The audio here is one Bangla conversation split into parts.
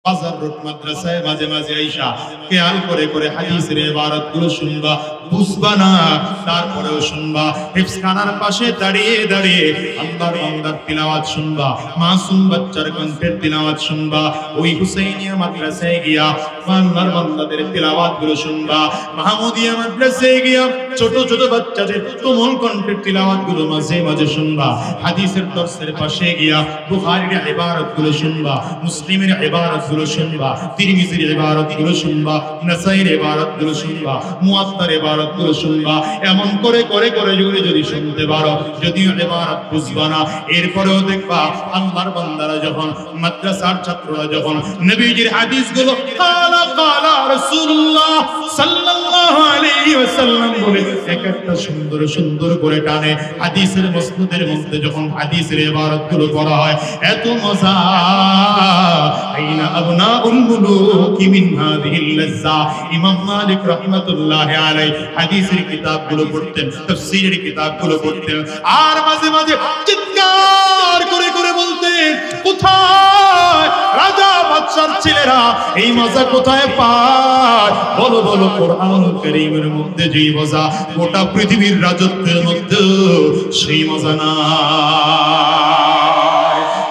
বাজার রোড মাদ্রাসায় মাঝে মাঝে আইসা খেয়াল করে করে হাদিসের ইবারতগুলো শুনবা, বুঝবা না, তারপরেও শুনবা। হিফজখানার পাশে দাঁড়িয়ে দাঁড়িয়ে আল্লাহর বান্দার তিলাওয়াত শুনবা, মাসুম বাচ্চার কণ্ঠের তিলাওয়াত শুনবা। ওই হুসাইনিয়া মাদ্রাসায় গিয়া আল্লাহর বান্দাদের তিলাওয়াতগুলো শুনবা। মাহমুদিয়া মাদ্রাসায় গিয়া ছোট ছোট বাচ্চাদের কোমল কণ্ঠের তিলাওয়াতগুলো মাঝে মাঝে শুনবা। হাদিসের দর্সের পাশে গিয়া বুখারীর ইবারতগুলো শুনবা, মুসলিমের ইবারতগুলো শুনবা, তিরমিজির ইবারতগুলো শুনবা, নাসাঈর ইবারতগুলো শুনবা, মুয়াত্তার ইবারতগুলো শুনবা। এমন করে করে করে যদি শুনতে পারো, যদিও ইবারত বুঝবা না, এরপরেও দেখবা আল্লাহর বান্দারা যখন, মাদ্রাসার ছাত্ররা যখন নবীজির হাদিসগুলো কালা কালা রাসূলুল্লাহ সাল্লাল্লাহু আলাইহি ওয়াসাল্লাম বলে এক একটা সুন্দর সুন্দর করে টানে। হাদিসের মসনদের মধ্যে যখন হাদিসের ইবারতগুলো পড়া হয়, এত মজা। আইনা আবনাউল মুলুকি মিন হাযিহিল লাজ্জা। ইমাম মালিক রাহমাতুল্লাহি আলাইহি হাদিসের কিতাবগুলো পড়তেন, তাফসীরের কিতাবগুলো পড়তেন, আর মাঝে মাঝে চিৎকার করে করে বলতেন, কোথায় রাজা বাদশার ছেলেরা এই মজা কোথায় পায়? বলো বলো, কোরআনুল কারীমের মধ্যে যেই মজা, গোটা পৃথিবীর রাজত্বের মধ্যে সেই মজা না।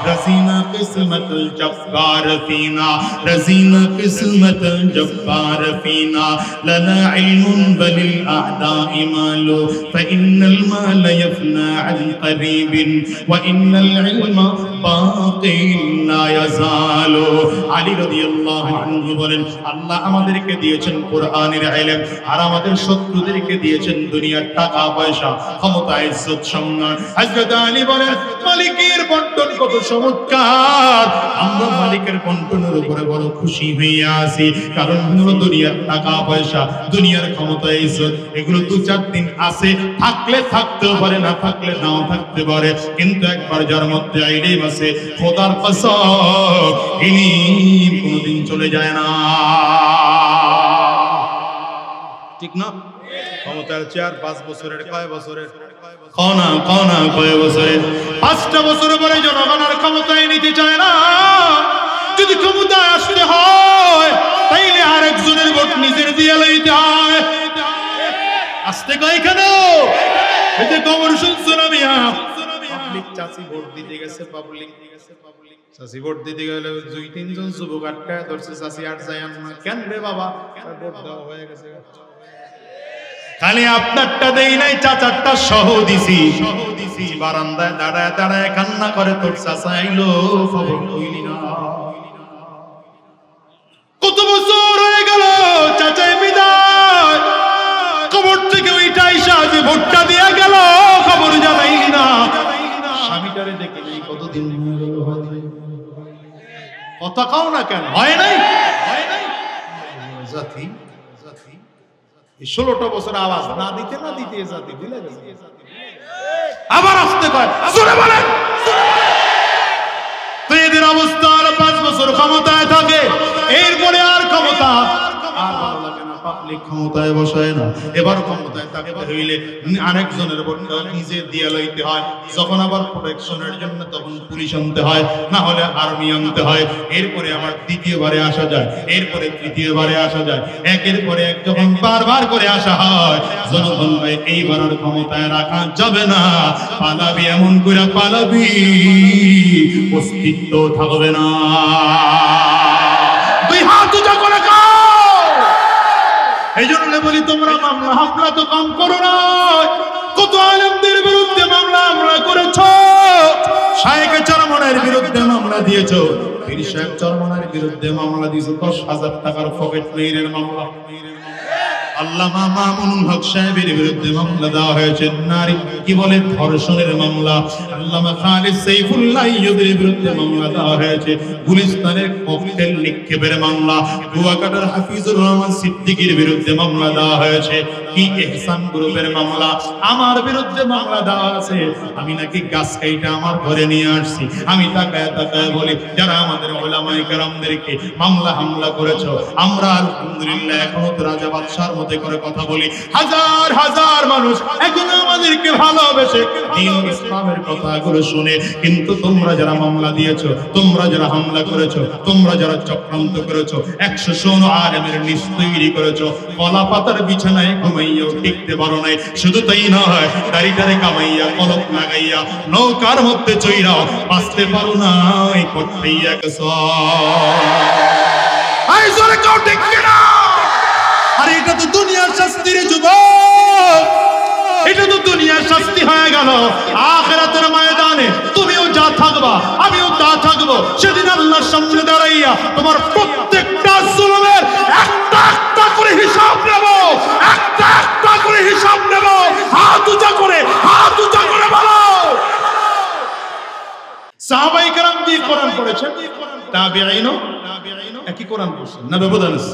रज़ीना किस्मतुल जब्बार फीना, रज़ीना किस्मतुल जब्बार फीना, लना इल्मुन वलिल अअदाइ मालु, फइन्नल माल यफना अन करीबिन व इन्नल इल्मा बाक़िन ला यज़ालु। আলী রাদিয়াল্লাহু আনহু বলেন, আল্লাহ আমাদেরকে দিয়েছেন কোরআনের ইলম, আর আমাদের শত্রুদেরকে দিয়েছেন দুনিয়ার টাকা পয়সা, ক্ষমতা, ইজ্জত, সম্মান। হযরত আলী বলেন, মালিকের বন্টন কত চমৎকার, আমরা মালিকের বন্টনের উপরে বড় খুশি হয়ে আছি। কারণ হলো দুনিয়ার টাকা পয়সা, দুনিয়ার ক্ষমতা, ইজ্জত, এগুলো দু চার দিন আছে, থাকলে থাকতেও পারে, না থাকলে নাও থাকতে পারে, কিন্তু একবার যার মধ্যে ইলম আছে, খোদার কসম, ইলম কোনদিন চলে যায় না। ঠিক না? ক্ষমতার চেয়ার 5 বছরের, কয় বছরের? কনা কনা কয় বছরের? 5টা বছর পরে জনগণ আর ক্ষমতায় নিতে চায় না। যদি ক্ষমতায় আসতে হয়, তাইলে আরেকজনের ভোট নিজের দিয়ে লইতে হয়। আসতে কয় কেন? এই যে খবর শুনছো না মিয়া, পাবলিক চাচি ভোট দিতে গেছে, পাবলিক চাচি ভোট দিতে গেলে 2-3 জন যুবক আটকায় ধরছে, চাচি আর যায় না। কেন রে বাবা? ভোট দেওয়া হয়ে গেছে। খালি আপনারটা দেই নাই, চাচারটা সহ দিছি। বারান্দায় দাঁড়ায় দাঁড়ায় কান্না করে, তোর চাচা আইলো, খবর কইলি না। কত বছর হয়ে গেল চাচাই বিদায়, কবর থেকে ওইটা আইসা যে ভোটটা দিয়া গেল, খবর জানাইলি না। স্বামীটারে দেখে নেই, কতদিন হয়ে গেল, হয় নাই। কথা কাও না কেন? হয় নাই, হয় নাই। জাতি 16টা বছর আওয়াজ না দিতে না দিতে জাতি ভুলে গেছে। আবার আসতে কয়, জোরে বলেন। তো এদের অবস্থা আর 5 বছর ক্ষমতায় থাকে, এরপরে আর ক্ষমতা আর ভালো লাগে না, পাবলিক ক্ষমতায় বসায় না। এবার ক্ষমতায় থাকতে হইলে আরেকজনের ভোটটা নিজে দিয়ে লইতে হয়। যখন আবার প্রোটেকশনের জন্য তখন পুলিশ আনতে হয়, না হলে আর্মি আনতে হয়। এরপরে আবার দ্বিতীয়বারে আসা যায়, এরপরে তৃতীয়বারে আসা যায়, একের পরে এক যখন বারবার করে আসা হয়, জনগণ ভাই এইবার আর ক্ষমতায় রাখা যাবে না, পালাবি, এমন করে পালাবি অস্তিত্ব থাকবে না। দুই হাত উঁচা করে খাও। এই জন্য বলি, তোমরা মামলা হামলা তো কম করো না। কত আলেমদের বিরুদ্ধে মামলা হামলা করেছ, শায়েখে চরমনার বিরুদ্ধে মামলা দিয়েছ, পীর সাহেব চরমনার বিরুদ্ধে মামলা দিয়েছ, 10,000 টাকার পকেট মেইরের মামলা। আল্লামা মামুনুল হক সাহেবের বিরুদ্ধে মামলা দেওয়া হয়েছে, নারী কি বলে ধর্ষণের মামলা। আল্লামা খালিদ সাইফুল্লাহ আইয়ুবের বিরুদ্ধে মামলা দেওয়া হয়েছে, গুলিস্তানের ককটেল নিক্ষেপের মামলা। কুয়াকাটার হাফিজুর রহমান সিদ্দিকীর বিরুদ্ধে মামলা দেওয়া হয়েছে, কি ইহসান গ্রুপের মামলা। আমার বিরুদ্ধে মামলা দেওয়া আছে, আমি নাকি গাছ কাইটা আমার ঘরে নিয়ে আসছি। আমি তাকায় তাকায় বলি, যারা আমাদের উলামায়ে কেরামদেরকে মামলা হামলা করেছো, আমরা আলহামদুলিল্লাহ এখনো তো রাজা বাদশার মহব্বতে করে কথা বলি। হাজার হাজার মানুষ এখন আমাদেরকে ভালোবেসে দ্বীন ইসলামের কথাগুলো শুনে, কিন্তু তোমরা যারা মামলা দিয়েছো, তোমরা যারা হামলা করেছো, তোমরা যারা চক্রান্ত করেছো, 100 আলেমের নিচ তৈরি করেছো, কলা পাতার বিছানায় ঘুমাইয়াও টিকতে পারো নাই। শুধু তাই নয়, দাড়িটারে কামাইয়া কলক লাগাইয়া নৌকার মধ্যে চইরাও বাঁচতে পারো নাই, কটাইয়া গেছো। আরে এটা তো দুনিয়ার শাস্তি রে যুবক, এটা তো দুনিয়ার শাস্তি হয়ে গেল। আখিরাতের ময়দানে তুমিও যা থাকবা, আমিও তা থাকবো। সেদিন আল্লাহর সামনে দাঁড়াইয়া তোমার প্রত্যেকটা জুলুমের একটা একটা করে হিসাব নেব, একটা একটা করে হিসাব নেব। হাত উঁচা করে বলো। সাহাবায়ে কেরাম দিয়ে কোরআন পড়েছেন, তাবিঈনও একই কোরআন পড়ছেন, না ব্যবধান আছে?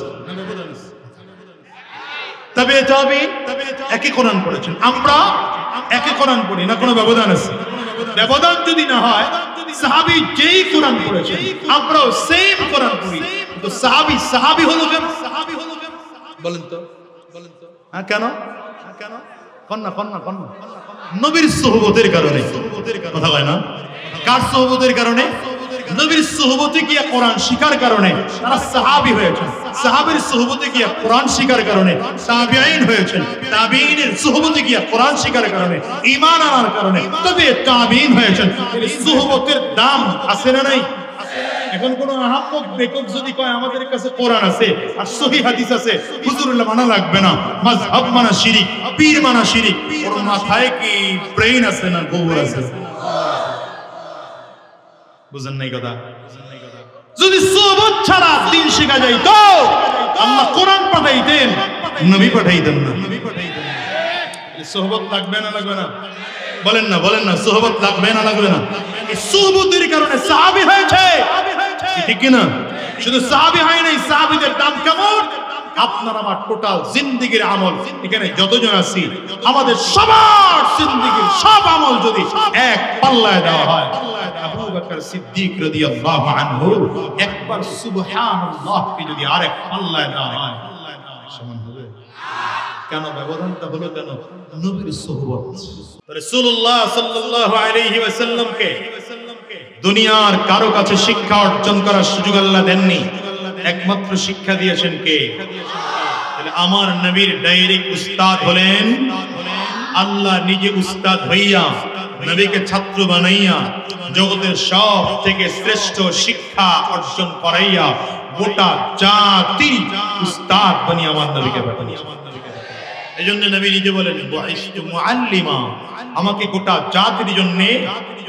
তবে একই কোরআন পড়েছেন, আমরা একই কোরআন পড়ি না, কোনো ব্যবধান আছে? ব্যবধান যদি না হয়, সাহাবী যেই কোরআন পড়েছেন আমরাও সেম কোরআন পড়ি, তো সাহাবী হলো কেন? বলেন তো হ্যাঁ, কেন? কন্যা নবীর সুহবতের কারণে। কথা হয় না? কার সুহবতের কারণে? নবীর সুহবতে গিয়া কোরআন শিখার কারণে তারা সাহাবী হয়েছেন। সাহাবীর সুহবতে গিয়া কোরআন শিখার কারণে তাবিঈন হয়েছেন। তাবিঈনের সুহবতে গিয়া কোরআন শিখার কারণে, ঈমান আনার কারণে তবে তাবিঈন হয়েছেন। এই সুহবতের দাম আছে না নাই? এখন কোন আহাম্মক বেকুব যদি কয় আমাদের কাছে কোরআন আছে আর সহিহ হাদিস আছে, হুজুরুল্লাহ মানা লাগবে না, মাযহাব মানা শিরিক, পীর মানা শিরিক, ওর মাথায় কি ব্রেইন আছে না গোবর আছে? বুঝেন নাই কথা? যদি সুহবত ছাড়া দ্বীন শেখা যাইত, আল্লাহ কোরআন পাঠাইতেন, নবী পাঠাইতেন না। সুহবত লাগবে না? বলেন না সুহবত লাগবে না? এই সুহবতের কারণে সাহাবী হয়েছে, ঠিক কি না? শুধু সাহাবী হয় নাই, সাহাবীদের দাম কেমন? আপনার আমার টোটাল জিন্দেগির আমল, এখানে যতজন আছি আমাদের সবার জিন্দেগির সব আমল যদি এক পাল্লায় দেওয়া হয়, আবু বকর সিদ্দিক রাদিয়াল্লাহু আনহু একবার সুবহানাল্লাহ কে যদি আরেক পাল্লায় দেওয়া হয় সমান হবে? কেন ব্যবধানটা হলো? কেন? নবীর সুহবত। রাসূলুল্লাহ সাল্লাল্লাহু আলাইহি ওয়াসাল্লামকে দুনিয়ার কারো কাছে শিক্ষা অর্জন করার সুযোগ আল্লাহ দেননি, একমাত্র শিক্ষা দিয়েছেন কে? তাহলে আমার নবীর ডাইরেক্ট উস্তাদ হলেন আল্লাহ নিজে। উস্তাদ হইয়া নবীকে ছাত্র বানাইয়া জগতের সব থেকে শ্রেষ্ঠ শিক্ষা অর্জন করাইয়া গোটা জাতির উস্তাদ বানিয়ে আমার নবীকে পাঠিয়েছেন। এজন্য নবী নিজে বলেন, বুইসতু মুআল্লিমা, আমাকে গোটা জাতির জন্য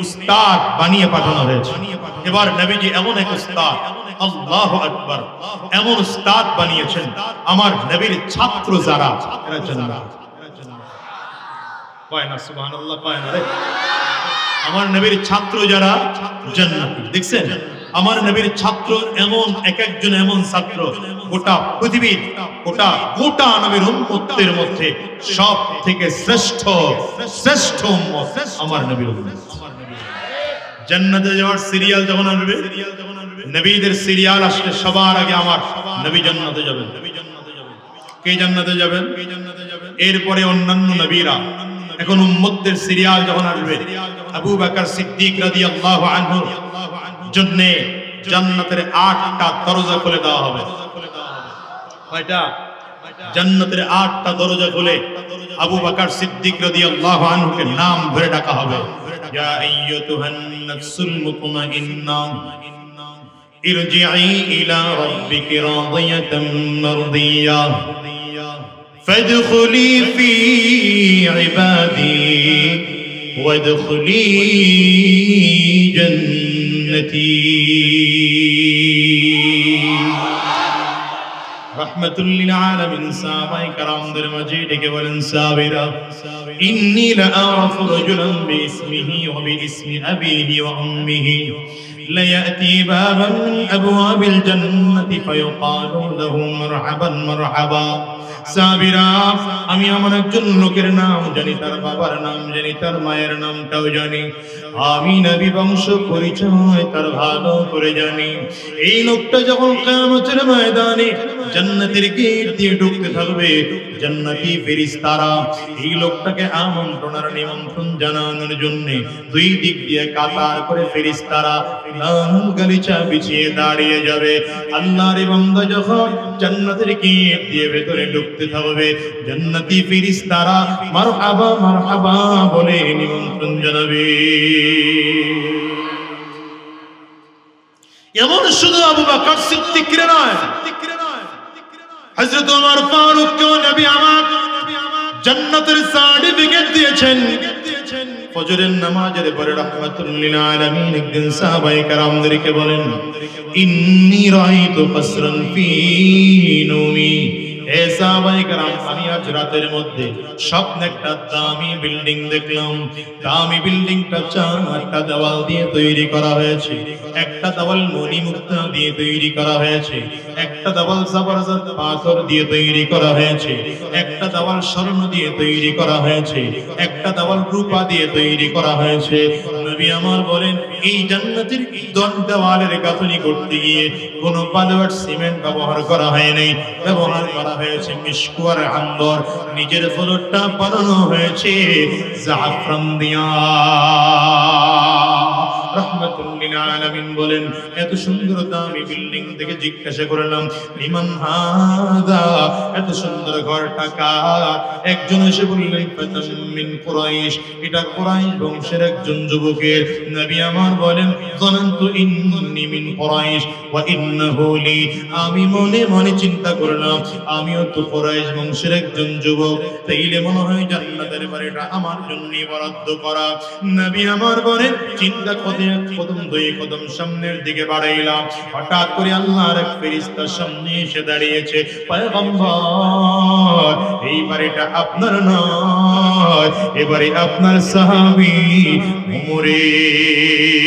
উস্তাদ বানিয়ে পাঠানো হয়েছে। এবার নবীজি এমন এক উস্তাদ, আল্লাহু আকবার, এমন উস্তাদ বানিয়েছেন আমার নবীর ছাত্র যারা, এরা জান্নাত। কয় না সুবহানাল্লাহ? কয় না রে? আমার নবীর ছাত্র যারা জান্নাতি। দেখছেন আমার নবীর ছাত্র এমন এক একজন এমন ছাত্র, গোটা পৃথিবীর গোটা নবীর উম্মতের মধ্যে সব থেকে শ্রেষ্ঠ উম্মত আমার নবীর উম্মত। জান্নাতে যাওয়ার সিরিয়াল যখন আসবে, নবীদের সিরিয়াল আসলে সবার আগে আমার নবী জান্নাতে যাবেন। কে জান্নাতে যাবেন? এরপরে অন্যান্য নবীরা। এখন উম্মতদের সিরিয়াল যখন আসবে, আবু বকর সিদ্দিক রাদিয়াল্লাহু আনহু জন্য জান্নাতের 8টা দরজা খুলে দেওয়া হবে। কয়টা? জান্নাতের 8টা দরজা খুলে আবু বকর সিদ্দিক রাদিয়াল্লাহু আনহুকে নাম ধরে ডাকা হবে, ইয়া আইয়্যুহান নাফসুল মুতমাইন্না ইরজিই ইলা রাব্বিকি রাদিয়াতাম মারদিয়া ফাদখুলি ফি ইবাদি ওয়াদখুলি জান্নতি। রাহমাতুল লিল আলামিন সাহাবায়ে কেরামদের মাঝে ডেকে বলেন, সাহাবীরা, ইন্নী লা আরাফু রাজুলান বিইসমিহি ওয়া বিইসমি আবিহি ওয়া উম্মিহি লা ইয়াতি বাবান মিন আবওয়াবিল জান্নাতি ফায়ুকালু লাহু মারহাবান মারহাবা। সাহাবীরা, আমি আমার একজন লোকের নাম জানি, তার বাবার নাম জানি, তার মায়ের নামটাও জানি, আমি নবী বংশ পরিচয় তার ভালো করে জানি। এই লোকটা যখন কিয়ামতের ময়দানে জান্নাতের গেট দিয়ে ঢুকতে থাকবে জান্নাতি ফেরেশতারা। এই লোকটাকে আমন্ত্রণ আর নিমন্ত্রণ জানানোর জন্য দুই দিক দিয়ে কাতার করে ফেরেশতারা লাল গালিচা বিছিয়ে দাঁড়িয়ে যাবে। আল্লাহর বান্দা যখন জান্নাতের গেট দিয়ে ভেতরে ঢুকতে থাকবে জান্নাতি ফেরেশতারা মারহাবা মারহাবা বলে নিমন্ত্রণ জানাবে। এমন শুধু আবু বকর সিদ্দিকের নয়, হযরত ওমর ফারুক কে নবী আমার জান্নাতের সার্টিফিকেট দিয়েছেন। ফজরের নামাজের পরে রাহমাতুল লিল আলামিন একদিন সাহাবায়ে কেরামদেরকে বলেন, ইন্নী রাআইতু কাসরান ফি নওমি। হে সাহাবায়ে কেরাম, আমি আজ রাতের মধ্যে স্বপ্নে একটা দামি বিল্ডিং দেখলাম। দামি বিল্ডিংটা চারটা দেওয়াল দিয়ে তৈরি করা হয়েছে। একটা দেওয়াল মণিমুক্তা দিয়ে তৈরি করা হয়েছে, একটা দেওয়াল জবরদস্ত পাথর দিয়ে তৈরি করা হয়েছে, একটা দেওয়াল স্বর্ণ দিয়ে তৈরি করা হয়েছে, একটা দেওয়াল রূপা দিয়ে তৈরি করা হয়েছে। নবী আমার বলেন, এই জান্নাতের দেওয়ালের গাঁথনি করতে গিয়ে কোনো বালু আর সিমেন্ট ব্যবহার করা হয়নি, ব্যবহার করা হয়েছে মিশক আর আম্বর। নিচের ফ্লোরটা বানানো হয়েছে জাফরান দিয়া। রাহমাতুল লিল আলামিন বলেন, এত সুন্দর দামি বিল্ডিং দেখে জিজ্ঞাসা করলাম, লিমান হাদা, এত সুন্দর ঘরটা কার? একজন এসে বললেন, ফাতাম মিন কুরাইশ, এটা কুরাইশ বংশের একজন যুবকের। নবী আমার বলেন, যানান্তু ইন্নী মিন কুরাইশ ওয়া ইন্নাহু লি, আমি মনে মনে চিন্তা করলাম আমিও তো কুরাইশ বংশের একজন যুবক, তাইলে মনে হয় জান্নাতের বাড়িটা আমার জন্যই বরাদ্দ করা। নবী আমার বলেন, চিন্তা কদম দুই কদম সামনের দিকে বাড়াইলাম, হঠাৎ করে আল্লাহর এক ফেরেশতা সামনে এসে দাঁড়িয়েছে। পয়গম্বর, এই বাড়িটা আপনার নয়, এবারে আপনার সাহাবী ওমরের।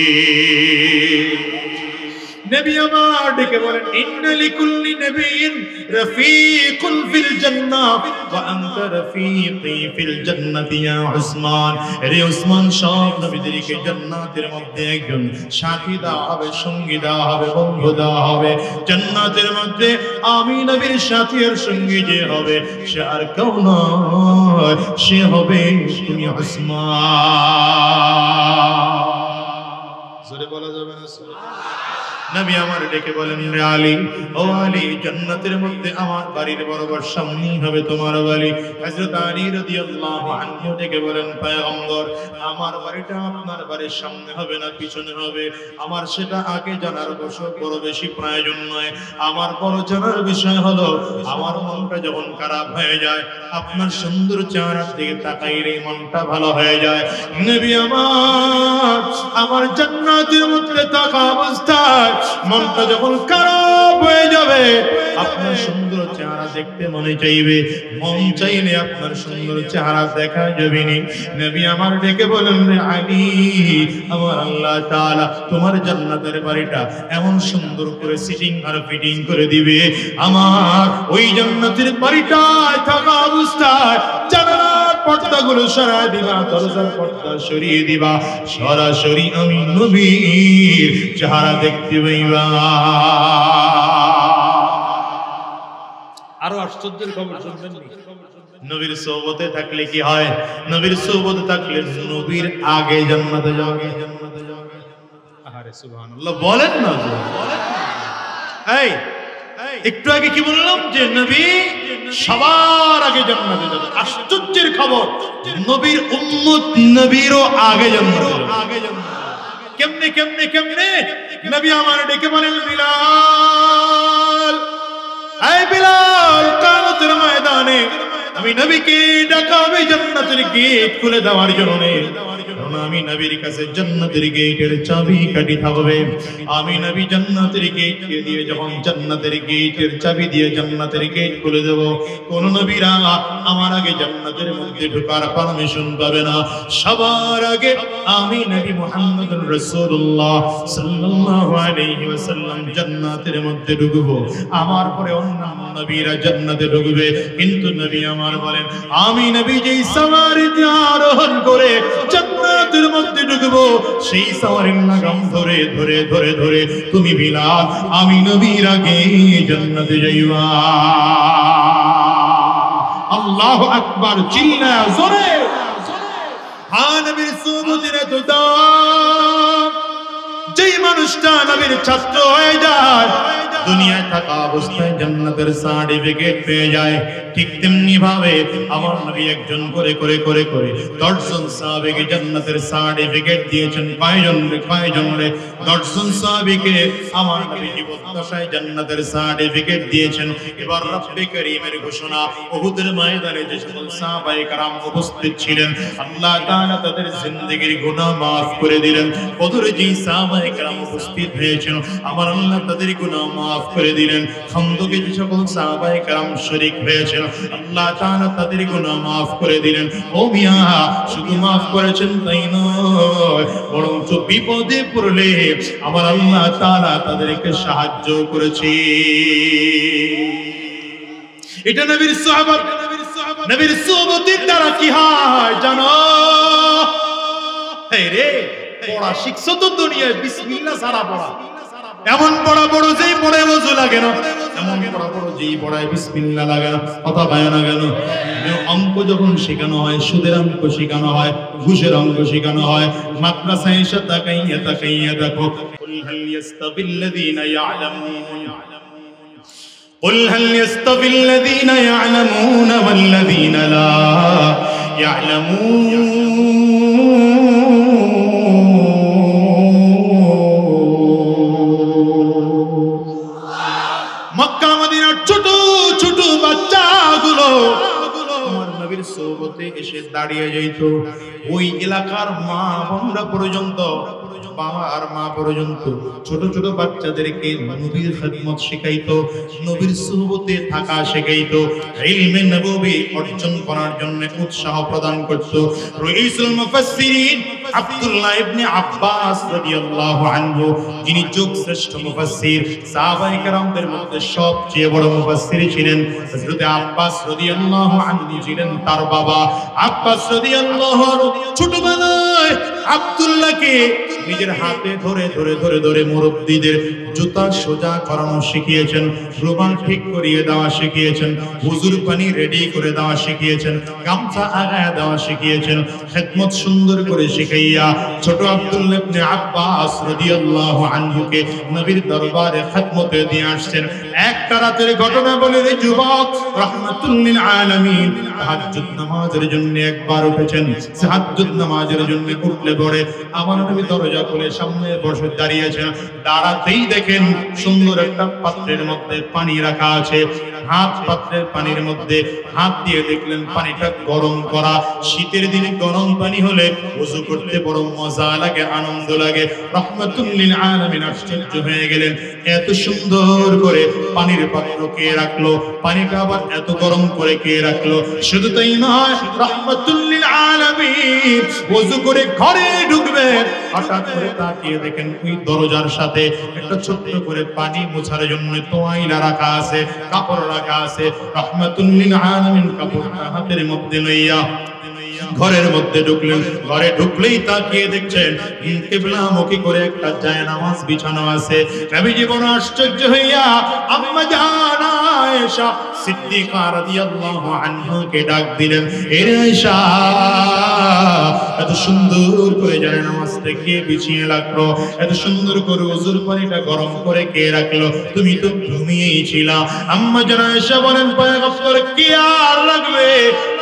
নবী আমার ডেকে বলেন, ইন্না লিকুল্লি নাবিয়্যিন রাফীকুন ফিল জান্নাহ ওয়া আনতা রাফীকি ফিল জান্নাতি ইয়া উসমান। রে উসমান, সব নবীদেরকে জান্নাতের মধ্যে একজন সাথী দেওয়া হবে, সঙ্গী দেওয়া হবে, বন্ধু দেওয়া হবে। জান্নাতের মধ্যে আমি নবীর সাথী আর সঙ্গী যে হবে সে আর কেউ নয়, সে হবে তুমি উসমান। জোরে বলা যাবে না? নবী আমার ডেকে বলেন, রে আলী, ও আলী, জান্নাতের মধ্যে আমার বাড়ির বরাবর সামনেই হবে তোমার বাড়ি। হযরত আলী রাদিয়াল্লাহু আনহু ডেকে বলেন, পয়গম্বর, আমার বাড়িটা আপনার বাড়ির সামনে হবে না পিছনে হবে? আমার সেটা আগে জানার বড় বেশি প্রয়োজন নয়। আমার বড় জানার বিষয় হলো, আমার মনটা যখন খারাপ হয়ে যায় আপনার সুন্দর চেহারার দিকে তাকাইলে মনটা ভালো হয়ে যায়। নবী আমার জান্নাতের মধ্যে থাকা অবস্থায় মনটা যখন খারাপ হয়ে যাবে আপনার সুন্দর চেহারা দেখতে মনে চাইবে, মন চাইলে আপনার সুন্দর চেহারা দেখা যাবে না। নবী আমার ডেকে বলেন, রে আলী, আমার আল্লাহ তাআলা তোমার জান্নাতের বাড়িটা এমন সুন্দর করে সিটিং আর ফিটিং করে দিবে, আমার ওই জান্নাতের বাড়িটায় থাকা অবস্থায় জান্নাত পর্দাগুলো সরায় দিবা, দরজার পর্দা সরিয়ে দিবা, সরাসরি আমি নবীর চেহারা দেখতে পাইবা। আরো আশ্চর্যের খবর শুনবেন। নবীর সোহবতে থাকলে কি হয়? নবীর সোহবতে থাকলে নবীর আগে জান্নাতে যাবে। আরে সুবহানাল্লাহ, বলেন না? এই একটু আগে কি বললাম যে নবী সবার আগে জান্নাতে যাবে। আশ্চর্যের খবর, নবীর উম্মত নবীরও আগে জান্নাতে যাবে। কেমনে কেমনে কেমনে? নবী আমার ডেকে বলেন, বিলাল, এই বিলাল, কিয়ামতের ময়দানে আমি নবীকে ডাকাবে জান্নাতের গেট খুলে দেওয়ার জন্য। আমি নবীর কাছে জান্নাতের গেটের চাবি কাঠি থাকবে। আমি নবী জান্নাতের গেট দিয়ে যখন জান্নাতের গেটের চাবি দিয়ে জান্নাতের গেট খুলে দেব, কোন নবীরা আমার আগে জান্নাতের মধ্যে ঢোকার পারমিশন পাবে না। সবার আগে আমি নবী মুহাম্মদুর রাসূলুল্লাহ সাল্লাল্লাহু আলাইহি ওয়াসাল্লাম জান্নাতের মধ্যে ঢুকবো, আমার পরে অন্যান্য নবীরা জান্নাতে ঢুকবে। কিন্তু নবী আমার আমার বলেন, আমি নবী যেই সাওয়ারিতে আরোহণ করে জান্নাতের মধ্যে ঢুকবো, সেই সাওয়ারির লাগাম ধরে ধরে ধরে ধরে তুমি বিলাল আমি নবীর আগে জান্নাতে যাইবা। আল্লাহু আকবার, চিল্লা জোরে। হ্যাঁ, নবীর সুন্নতের তো দাম। যেই মানুষটা নবীর ছাত্র হয়ে যায়, দুনিয়ায় থাকা অবস্থায় জান্নাতের সার্টিফিকেট পেয়ে যায়। ঠিক তেমনি ভাবে আমার নবী একজন করে করে করে করে 10 জন সাহাবীকে জান্নাতের সার্টিফিকেট দিয়েছেন। কয়জন রে? 10 জন সাহাবীকে আমার নবী জীবদ্দশায় জান্নাতের সার্টিফিকেট দিয়েছেন। এবার রব্বে কারীমের ঘোষণা, উহুদের ময়দানে যে সকল সাহাবায়ে কেরাম উপস্থিত ছিলেন, আল্লাহ তাআলা তাদের জিন্দেগীর গুনাহ মাফ করে দিলেন। বদরে যে সাহাবায়ে কেরাম উপস্থিত হয়েছেন, আমার আল্লাহ তাদের গুনাহ মাফ করে দিলেন। খন্দকে যে সকল সাহাবায়ে কেরাম শরীক হয়েছেন, আল্লাহ তাআলা তাদের গুনাহ মাফ করে দিলেন। ও মিয়া, শুধু মাফ করেছেন তাই নয়, বরঞ্চ বিপদে পড়লে আমার আল্লাহ তাআলা তাদেরকে সাহায্য করেছে। এটা নবীর সাহাবাত, নবীর সুহবতের দ্বারা কি হয় জানো? এই রে, পড়া শিখছো তো দুনিয়ায় বিসমিল্লাহ ছাড়া পড়া। এমন পড়া পড়ো যেই পড়ে ওযু লাগে না, এমন পড়া পড়ো যেই পড়ায় বিসমিল্লাহ লাগে না। কথা পায় না কেন? অঙ্ক যখন শেখানো হয়, সুদের অঙ্ক শেখানো হয়, ঘুষের অঙ্ক শেখানো হয়, মাদ্রাসায় এসে তাকাইয়া তাকাইয়া দেখো, কুল হাল ইয়াস্তাবিল্লাযীনা ইয়ালামুন, কুল হাল ইয়াস্তাবিল্লাযীনা ইয়ালামুন ওয়াল্লাযীনা লা ইয়ালামুন। মক্কা মদিনার ছোট ছোট বাচ্চাগুলো আমার নবীর সোহবতে এসে দাঁড়িয়ে যাইত। ওই এলাকার মা বোনরা পর্যন্ত, বাবা আর মা পর্যন্ত ছোট ছোট বাচ্চাদেরকে নবীর খিদমত শেখাইতো, নবীর সোহবতে থাকা শেখাইতো, ইলমে নববী অর্জন করার জন্য উৎসাহ প্রদান করত। রাইসুল মুফাসসিরিন আব্দুল্লাহ ইবনে আব্বাস রাদিয়াল্লাহু আনহু, যিনি যুগ শ্রেষ্ঠ মুফাসসির, সাহাবায়ে কেরামদের মধ্যে সবচেয়ে বড় মুফাসসির ছিলেন। হযরত আব্বাস রাদিয়াল্লাহু আনহু ছিলেন তার বাবা। আব্বাস রাদিয়াল্লাহু আনহু ছোটবেলায় আব্দুল্লাহকে নিজের হাতে ধরে ধরে ধরে ধরে মুরব্বিদের জুতা সোজা করানো শিখিয়েছেন, রুমাল ঠিক করিয়ে দেওয়া শিখিয়েছেন, হুজুর পানি রেডি করে দেওয়া শিখিয়েছেন, গামছা আগায় দেওয়া শিখিয়েছেন। খিদমত সুন্দর করে শিখাইয়া ছোট আব্দুল্লাহ ইবনে আব্বাস রাদিয়াল্লাহু আনহুকে নবীর দরবারে খিদমতে দিয়ে আসছেন। একটা রাতের ঘটনা বলে, রে যুবক, রাহমাতুল লিল আলামিন তাহাজ্জুদ নামাজের জন্য একবার উঠেছেন। তাহাজ্জুদ নামাজের জন্য উঠলে পড়ে আমার নবী দরজা খুলে সামনে বসে দাঁড়িয়েছেন। দাঁড়াতেই দেখেন সুন্দর একটা পাত্রের মধ্যে পানি রাখা আছে। হাত পাত্রের পানির মধ্যে হাত দিয়ে দেখলেন পানিটা গরম করা। শীতের দিনে গরম পানি হলে ওযু করতে বড় মজা লাগে, আনন্দ লাগে। রাহমাতুল লিল আলামিন আশ্চর্য হয়ে গেলেন, এত সুন্দর করে পানির পাত্র কে রাখলো, পানিটা আবার এত গরম করে কে রাখলো। শুধু তাই নয়, রাহমাতুল লিল আলামিন ওযু করে ঘরে ঢুকবেন, হঠাৎ করে তাকিয়ে দেখেন ওই দরজার সাথে একটা ছোট্ট করে পানি মোছার জন্য তোয়াইলা রাখা আছে, কাপড় রাখা আছে। রাহমাতুল লিল আলামিন কাপড়টা হাতের মধ্যে লইয়া ঘরের মধ্যে ঢুকলেন। ঘরে ঢুকলেই তাকিয়ে দেখছেন কিবলামুখী করে একটা জায়নামাজ বিছানো আছে। নবীজি বড় আশ্চর্য হইয়া আম্মা জান আয়েশা সিদ্দিকা রাদিয়াল্লাহু আনহাকে ডাক দিলেন, এ আয়েশা, এত সুন্দর করে জায়নামাজটা কে বিছিয়ে রাখলো, এত সুন্দর করে ওযুর পানিটা গরম করে কে রাখলো, তুমি তো ঘুমিয়েই ছিলা। আম্মা জান আয়েশা বলেন, পয়গম্বর কি আর লাগবে,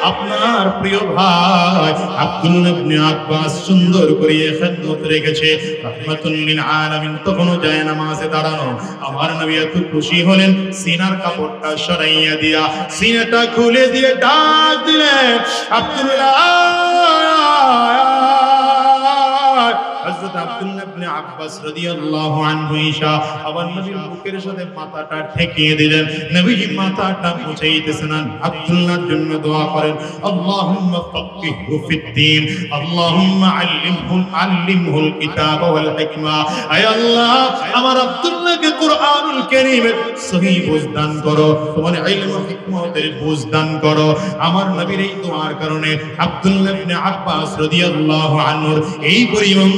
আপনার প্রিয় ভাই আব্দুল্লাহ ইবনে আব্বাস সুন্দর করে খিদমত রেখেছে। রাহমাতুল লিল আলামিন তখনো যায় নামাজে দাঁড়ানো। আমার নবী এত খুশি হলেন, সিনার কাপড়টা সরাইয়া দিয়া সিনাটা খুলে দিয়ে ডাক দিলেন, আব্দুল্লাহ। হযরত আব্দুল্লাহ ইবনে আব্বাস রাদিয়াল্লাহু আনহু ঈশা আবার নবীর বুকের সাথে মাথাটা ঠেকিয়ে দিলেন। নবীজি মাথাটা মুছাইতেছেন, আব্দুল্লাহর জন্য দোয়া করেন, আল্লাহুম্মা ফাক্কিহহু ফিদ্দীন, আল্লাহুম্মা আল্লিমহুল কিতাব ওয়াল হিকমা। আয় আল্লাহ, আমার আব্দুল্লাহকে কুরআনুল কারীমের সহিহ বুঝ দান করো, তোমার ইলম ও হিকমতের বুঝ দান করো। আমার নবীর এই দোয়ার কারণে আব্দুল্লাহ ইবনে আব্বাস রাদিয়াল্লাহু আনহুর এই পরিমাণ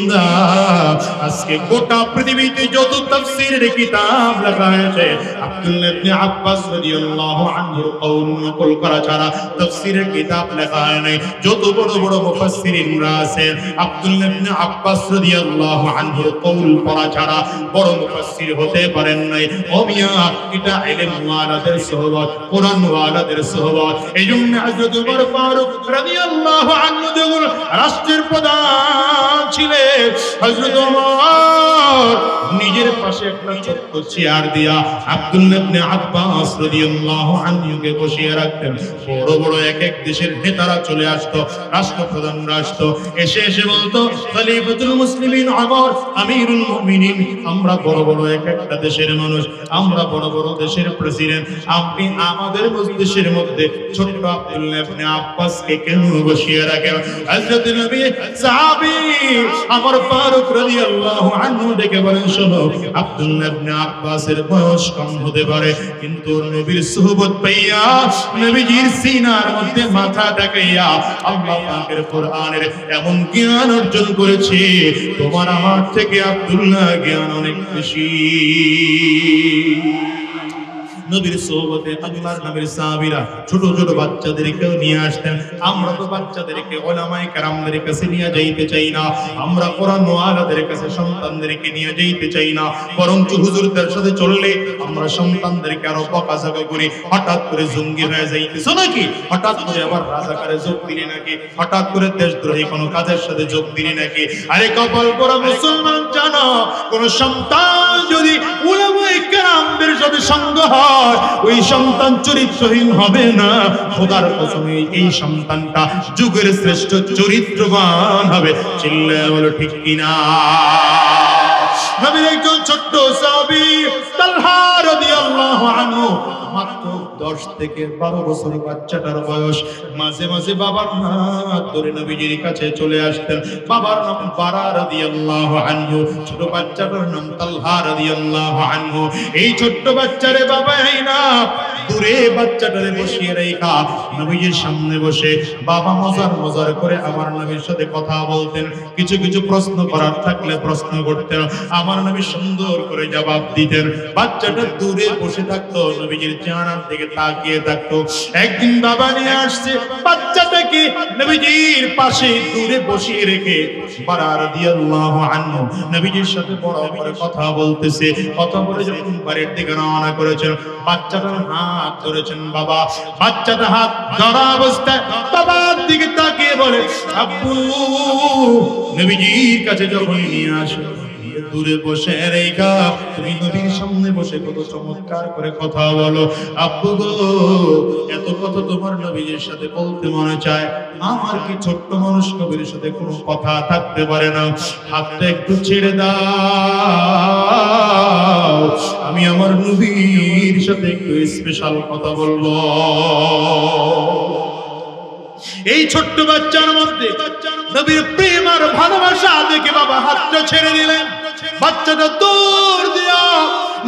আজকে গোটা পৃথিবীতে যত তাফসীরের কিতাব লেখা হয়েছে, আব্দুল্লাহ ইবনে আব্বাস রাদিয়াল্লাহু আনহুর কওল নকল করা ছাড়া তাফসীরের কিতাব লেখা হয় নাই। যত বড় বড় মুফাসসিরিনরা আছেন, আব্দুল্লাহ ইবনে আব্বাস রাদিয়াল্লাহু আনহুর কওল পড়া ছাড়া বড় মুফাসসির হতে পারেন নাই। ও মিয়া, এটা ইলম ওয়ালাদের সুহবত, কোরআন ওয়ালাদের সুহবত। এইজন্য হযরত ওমর ফারুক রাদিয়াল্লাহু আনহু যখন রাষ্ট্রের প্রধান ছিলেন, হযরত ওমর নিজের পাশে একটা ছোট্ট চেয়ার দিয়া আব্দুল্লাহ ইবনে আব্বাস রাদিয়াল্লাহু আনহুকে বসিয়ে রাখতেন। বড় বড় এক এক দেশের নেতারা চলে আসতো, রাষ্ট্রপ্রধানরা আসতো, এসে এসে বলতো, খলিফাতুল মুসলিমিন ওমর, আমিরুল মুমিনিন, আমরা বড় বড় এক একটা দেশের মানুষ, আমরা বড় বড় দেশের প্রেসিডেন্ট, আপনি আমাদের দেশের মধ্যে ছোট্ট আব্দুল্লাহ ইবনে আব্বাসকে কেন বসিয়ে রাখেন? হযরত নবী সাহাবী ওমর ফারুক রাদিয়াল্লাহু আনহু ডেকে বলেন, শোনো, আব্দুল্লাহ ইবনে আব্বাসের বয়স কম হতে পারে, কিন্তু নবীর সুহবত পাইয়া নবীজির সিনার মধ্যে মাথা ঢাকাইয়া আল্লাহ পাকের কোরআনের এমন জ্ঞান অর্জন করেছে, তোমার আমার থেকে আব্দুল্লাহ জ্ঞান অনেক বেশি। নবীর সোহবতে আল্লাহর নবীর সাহাবীরা ছোট ছোট বাচ্চাদেরকেও নিয়ে আসতেন। আমরা তো বাচ্চাদেরকে উলামায়ে কেরামদের কাছে নিয়ে যাইতে চাই না, আমরা কোরআন ওয়ালাদের কাছে সন্তানদেরকে নিয়ে যাইতে চাই না, বরং হুজুরদের সাথে চললে আমরা সন্তানদেরকে আরো বকাঝকা করি। হঠাৎ করে জঙ্গি হয়ে যাইতেছো নাকি, হঠাৎ করে আবার রাজাকারে যোগ দিলে নাকি, হঠাৎ করে দেশদ্রোহী কোনো কাজের সাথে যোগ দিলে নাকি। আরে কপাল পোড়া মুসলমান, জানো কোন সন্তান যদি উলামায়ে কেরামদের সাথে সঙ্গ হয়, ওই সন্তান চরিত্রহীন হবে না। খোদার কসমে এই সন্তানটা যুগের শ্রেষ্ঠ চরিত্রবান হবে। চিল্লায়ে বলো ঠিক কিনা? নবীর একজন ছোট্ট সাহাবী তালহা রাদিয়াল্লাহু আনহু, মাত্র 10 থেকে 12 বছর বাচ্চাটার বয়স। মাঝে মাঝে বাবার হাত ধরে নবীজির কাছে চলে আসতেন। বাবার নাম বারা রাদিয়াল্লাহু আনহু, ছোট বাচ্চাটার নাম তালহা রাদিয়াল্লাহু আনহু। এই ছোট্ট বাচ্চারে বাবা আইনা দূরে বাচ্চাটারে বসিয়ে রাখা নবীজির সামনে বসে বাবা মজার মজার করে আমার নবীর সাথে কথা বলতেন। কিছু কিছু প্রশ্ন করার থাকলে প্রশ্ন করতেন, আমার নবী সুন্দর করে জবাব দিতেন। বাচ্চাটা দূরে বসে থাকতো, নবীজির চেহারার দিকে তাকিয়ে থাকতো। একদিন বাবা নিয়ে আসছে বাচ্চাটাকে নবীজির পাশে দূরে বসিয়ে রেখে বারা রাদিয়াল্লাহু আনহু নবীজির সাথে বড় করে কথা বলতেছে। কথা বলে যখন বাড়ির দিকে রওনা করেছেন, বাচ্চাটার হাত ধরেছেন বাবা। বাচ্চাটা হাত ধরা অবস্থায় বাবার দিকে তাকিয়ে বলে, আব্বু। নবীজির কাছে যখন নিয়ে আসে, দূরে বসে রেখা তুমি নবীর সামনে বসে কত চমৎকার করে কথা বলো। আব্বু গো, এত কথা তোমার নবীর সাথে বলতে মনে চায়, আমার কি ছোট্ট মানুষ নবীর সাথে কোনো কথা থাকতে পারে না? হাতটা একটু ছেড়ে দাও, আমি আমার নবীর সাথে একটু স্পেশাল কথা বলবো। এই ছোট্ট বাচ্চার মধ্যে নবীর প্রেম আর ভালোবাসা দেখে বাবা হাতটা ছেড়ে দিলেন। বাচ্চাটা দৌড় দিয়া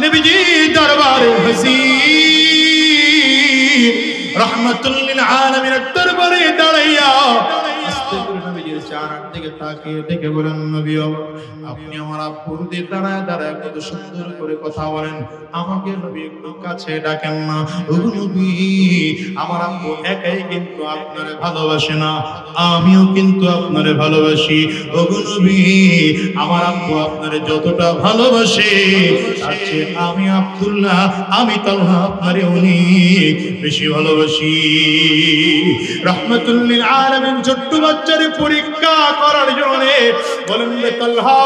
নবীজি দরবারে হাজির, রাহমাতুল লিল আলামিনের দরবারে দাঁড়াইয়া আস্তে করে নবীজির চেহারার দিকে তাকিয়ে ডেকে বলেন, নবী আপনি আমার আব্বুর দিকে দাঁড়ায় দাঁড়ায় কত সুন্দর করে কথা বলেন, আমাকে নবী একটু কাছে ডাকেন না। ও নবী, আমার আব্বু একাই কিন্তু আপনারে ভালোবাসে না, আমিও কিন্তু আপনারে ভালোবাসি। ও নবী, আমার আব্বু আপনারে যতটা ভালোবাসে, আছে আমি আব্দুল্লাহ, আমি তালহা আপনারে অনেক বেশি ভালোবাসি। রাহমাতুল লিল আলামিন ছোট্ট বাচ্চারে পরীক্ষা করার জন্য বলেন, তালহা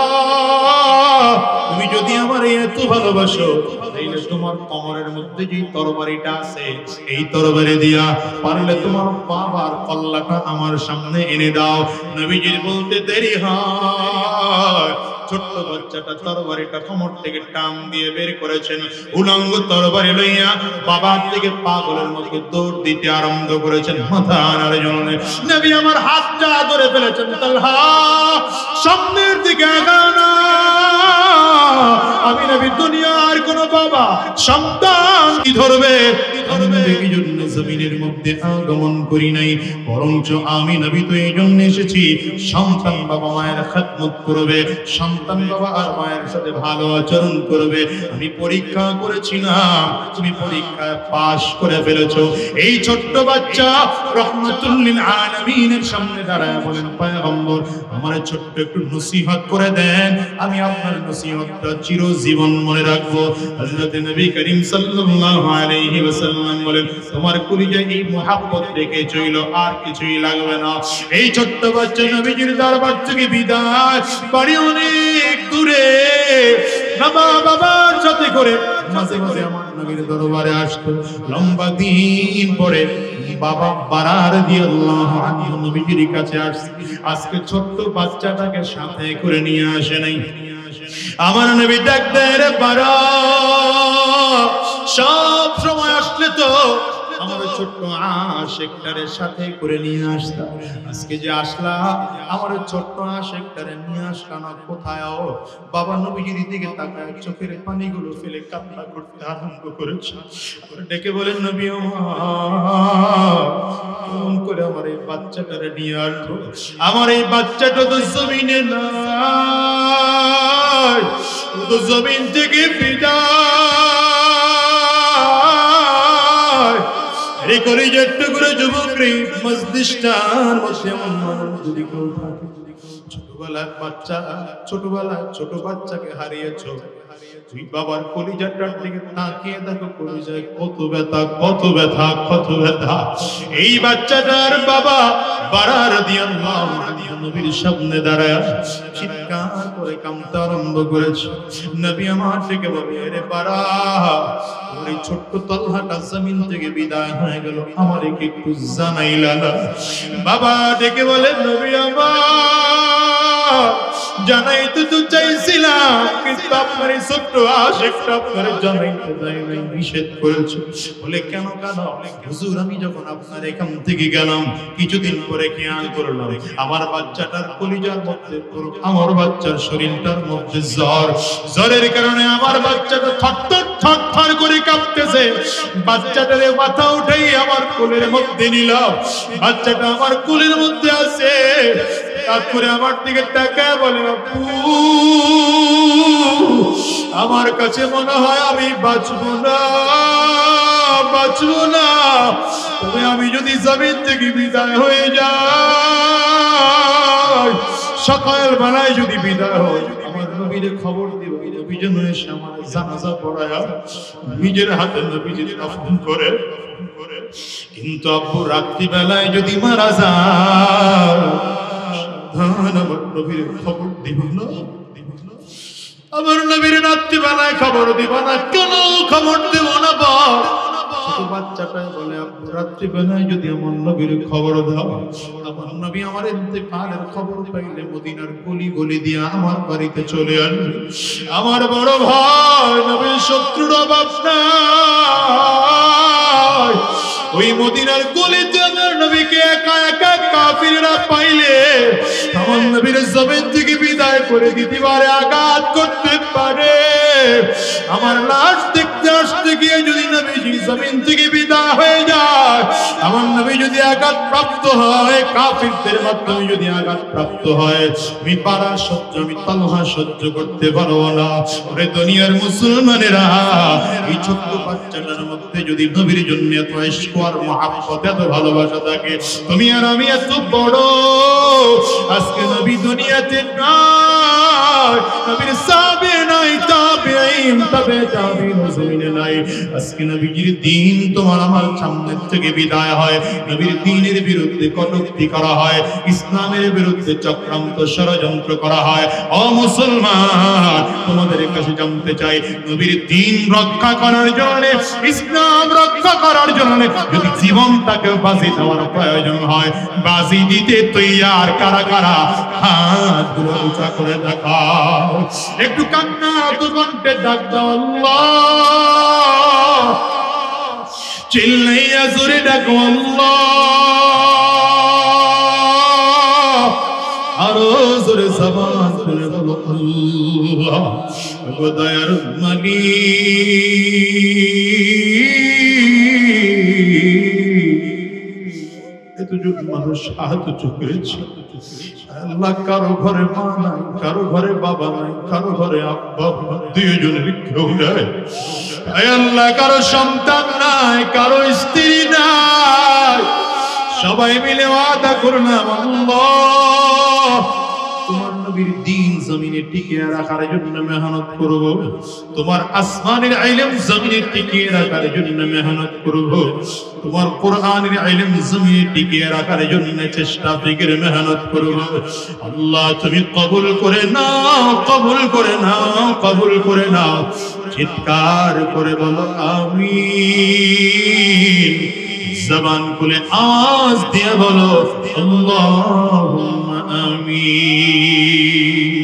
তুমি যদি আমার এত ভালোবাসো, তাইলে তোমার কোমরের মধ্যে যে তরবারিটা আছে, এই তরবারি দিয়া পারলে তোমার বাবার কল্লাটা আমার সামনে এনে দাও। নবীজি বলতে দেরি হয়, ছোট্ট বাচ্চাটা তরবারিটা কোমর থেকে টান দিয়ে বের করেছেন, উলঙ্গ তরবারি লইয়া বাবার দিকে পাগলের মতো দৌড় দিতে আরম্ভ করেছেন। মাথা আনার জন্য নবী আমার হাতটা ধরে ফেলেছেন, তালহা সামনের দিকে আগানা। আমি নবী দুনিয়ার কোন বাবা সন্তান কি ধরবে, আমি এই জন্য জমিনের মধ্যে আগমন করি নাই, বরঞ্চ আমি নবী তো এই জন্য এসেছি সন্তান বাবা মায়ের খেদমত করবে, সন্তান বাবা আর মায়ের সাথে ভালো আচরণ করবে। আমি পরীক্ষা করেছিলাম, তুমি পরীক্ষায় পাশ করে ফেলেছো। এই ছোট্ট বাচ্চা রহমাতুল লিল আলামিনের সামনে দাঁড়ায় বলেন, পয়গম্বর আমার ছোট্ট একটু নসিহত করে দেন, আমি আপনার নসিহতটা চিরজীবন মনে রাখবো। হযরত নবী করিম সাল্লাল্লাহু আলাইহি ওয়াসাল্লাম বলেন, তোমার কলিজায় এই মুহাব্বত রেখে চইলো, আর কিছুই লাগবে না। এই ছোট্ট বাচ্চা নবীজির দরবার থেকে বিদায়, বাড়ি অনেক দূরে, বাবার সাথে করে মাঝে মাঝে আমার নবীর দরবারে আসতো। লম্বা দিন পরে বাবা বারা রাদিয়াল্লাহু আনহু নবীজির কাছে আসছে। আজকে ছোট্ট বাচ্চাটাকে সাথে করে নিয়ে আসে নাই। আমার নবী ডাকতে, রে বারা, সব সময় আসলে তো আমার ছোট্ট আশিকটারে সাথে করে নিয়ে আসতাম, আজকে যে আসলা আমার ছোট্ট আশিকটারে নিয়ে আসলা না, কোথায়? বাবা নবীজির দিকে তাকায় চোখের পানিগুলো ফেলে কান্না করতে আরম্ভ করেছে। ডেকে বলেন, নবী কেমন করে আমার এই বাচ্চাটারে নিয়ে আসলো? আমার এই বাচ্চাটা তো জমিনে নাই, তো জমিন থেকে বিদায়। রে করে যেটু করে যুবক রে মজলিসটার মধ্যে এমন মানুষ যদি কেউ থাকে, ছোটবেলার বাচ্চা, ছোটবেলায় ছোট বাচ্চাকে হারিয়েছো, তুই বাবার কলিজাটার দিকে তাকিয়ে দেখো, কলিজায় কত ব্যথা, কত ব্যথা, কত ব্যথা। এই বাচ্চাটার বাবা বারা রাদিয়াল্লাহু আনহু নবীর সামনে দাঁড়ায় চিৎকার করে কাঁদতে আরম্ভ করেছে। নবী আমার থেকে বলে, রে বারা, ওই ছোট্ট তালহাটা জমিন থেকে বিদায় হয়ে গেল, আমারে কি একটু জানাইলা না? বাবা ডেকে বলে, নবী আমার জানাইতে তো চাইছিলাম, কিন্তু আপনার এই ছোট্ট আশিকটা আপনার জানাইতে দেয় নাই, নিষেধ করেছে। বলে, কেন কেন? হুজুর আমি যখন আপনার এখান থেকে গেলাম কিছুদিন পরে খেয়াল করলাম আমার বাচ্চাটার কলিজার মধ্যে, আমার বাচ্চার শরীরটার মধ্যে জ্বর, জ্বরের কারণে আমার বাচ্চাটা থরথর থরথর করে কাঁপতেছে। বাচ্চাটারে মাথা উঠাই আমার কোলের মধ্যে নিলাম, বাচ্চাটা আমার কোলের মধ্যে আছে। তারপরে আমার দিকে তাকায় বলে, আপু আমার কাছে মনে হয় আমি বাঁচবো না, বাঁচবো না। তবে আমি যদি জমিন থেকে বিদায় হয়ে যাই, সকাল বেলায় যদি বিদায় হয়, আমার নবীর খবর দিব, নবী যেন এসে আমার জানাজা পড়ায় নিজের হাতে নবীজির দাফন করে। কিন্তু আপু রাত্রি বেলায় যদি মারা যায়, আমার নবীর খবর দিব না, আমার নবীর রাত্রি বেলায় খবর দিব না। কেন খবর দেব না? বাচ্চাটাই বলে, রাত্রি বেলায় যদি আমার নবীর খবর দাও, আমার নবী আমার ইন্তেকালের খবর পাইলে মদিনার গলি গলি দিয়ে আমার বাড়িতে চলে আসবে। আমার বড় ভাই নবীর শত্রুর অভাব নাই, ওই মদিনার গলিতে আমার নবীকে একা একা কাফিররা পাইলে আমার নবীর জমিন থেকে বিদায় করে দিতে পারে, আঘাত করতে পারে। আমার লাশ দেখতে আসতে গিয়ে যদি নবীজি জমিন থেকে বিদায় হয়ে যায়, আমার নবী যদি আঘাত প্রাপ্ত হয়, কাফিরদের মাধ্যমে যদি আঘাত প্রাপ্ত হয়, আমি পারা সহ্য, আমি তালহা সহ্য করতে পারবো না। ওরে দুনিয়ার মুসলমানেরা, এই ছোট্ট বাচ্চাটার মধ্যে যদি নবীর জন্য এত ইশক আর মহব্বত, এত ভালোবাসা থাকে, তুমি আর আমি এত বড় আজকে নবী দুনিয়াতে নাই, নবীর সাহাবী নাই, তাবেঈ তাবিঈন তবে তাবিঈন জমিনে নাই। আজকে নবীজির দ্বীন তোমার আমার সামনে থেকে বিদায় হয়, নবীর দ্বীনের বিরুদ্ধে কটূক্তি করা হয়, ইসলামের বিরুদ্ধে চক্রান্ত ষড়যন্ত্র করা হয়। ও মুসলমান, তোমাদের কাছে জানতে চাই, নবীর দ্বীন রক্ষা করার জন্য, ইসলাম রক্ষা করার জন্য যদি জীবনটাকে বাজি দেওয়ার প্রয়োজন হয়, বাজি দিতে তৈয়ার কারা কারা? হাতগুলো উঁচা করে দেখাও। একটু কান্না তো কণ্ঠে ডাক দাও, আল্লাহ। চিল্লাইয়া জোরে ডাকো, আল্লাহ। আরো জোরে জবান খুলে বলো, আল্লাহ। গো দয়ার মালিক, এতজন মানুষ সাহায্য করেছে। আল্লাহ, কারো ঘরে মা নাই, কারো ঘরে বাবা নাই, কারো ঘরে আব্বা দুইজনের কেউ নাই। আল্লাহ, কারো সন্তান নাই, কারো স্ত্রী নাই। সবাই মিলে ওয়াদা করলাম, আল্লাহ তোমার নবীর দ্বীন জমিনে টিকিয়ে রাখার জন্য মেহনত করব, তোমার আসমানের ইলম জমিনে টিকিয়ে রাখার জন্য মেহনত করব, তোমার কোরআনের ইলম জমিনে টিকিয়ে রাখার জন্য চেষ্টা ফিকির মেহনত করব। আল্লাহ তুমি কবুল করে নাও, কবুল করে নাও, কবুল করে নাও। চিৎকার করে বলো আমিন। জবান খুলে আওয়াজ দিয়ে বলো আল্লাহুম্মা আমিন।